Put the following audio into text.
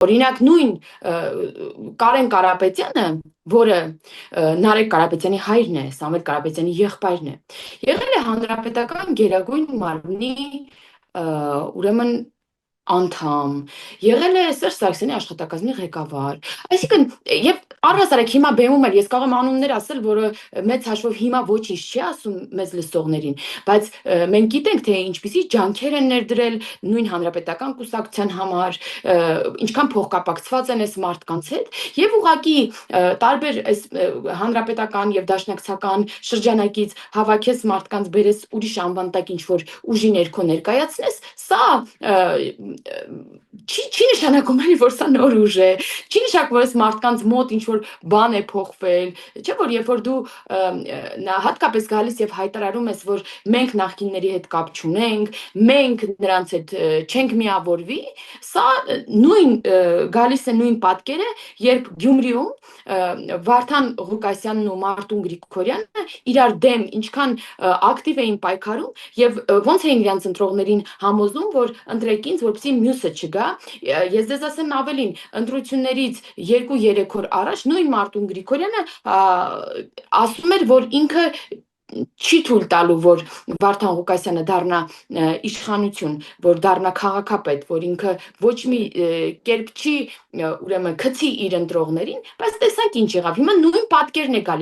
Օրինակ նույն Կարեն Կարապետյանը, որը Նարեկ Կարապետյանի հայրն է, Սամվել Կարապետյանի եղբայրն է, եղել է հանրապետական գերագույն մարմնի ուրեմն անդամ, եղել է Սերժ Սարգսյանի աշխատակազմի ղեկավար, այսինքն եւ առհասարակ հիմա բեմում էլ ես կարող եմ անուններ ասել, որը մեծ հաշվով հիմա ոչինչ չի ասում մեզ լսողներին, բայց մենք գիտենք թե ինչպիսի ջանքեր են ներդրել նույն հանրապետական կուսակցության համար, ինչքան փոխկապակցված են այս մարդկանց հետ եւ ուղղակի տարբեր այս հանրապետական եւ դաշնակցական շրջանակից հավաքես մարդկանց բերես ուրիշ անվան տակ ինչ որ ուժի ներքո ներկայացնես, սա չի նշանակում էլի, որ սա նոր ուժ է, չի նշանակում, որ այս մարդկանց մոտ ինչ որ բան է փոխվել, չէ՞ որ երբ որ դու հատկապես գալիս եւ հայտարարում ես, որ մենք նախկինների հետ կապ չունենք, մենք նրանց հետ չենք միավորվի, սա նույն գալիս է նույն պատկերը, երբ Գյումրիում Վարդան Ղուկասյանն ու Մարտուն Գրիգորյանը իրար դեմ ինչքան ակտիվ էին պայքարում եւ ոնց էին իրանց ընտրողներին համոզում, որ ընտրեք ինձ, որպեսզի մյուսը չգա։ Ես ձեզ ասեմ ավելին, ընտրություններից 2-3 օր առաջ նույն Մարտուն Գրիգորյանը ասում էր, որ ինքը չի թույլ տալու, որ Վարդան Ղուկասյանը դառնա իշխանություն, որ դառնա քաղաքապետ, որ ինքը ոչ մի կերպ չի ուրեմն գցի իր ընտրողներին, բայց տեսանք ինչ եղավ։ Հիմա նույն պատկերն է գալիս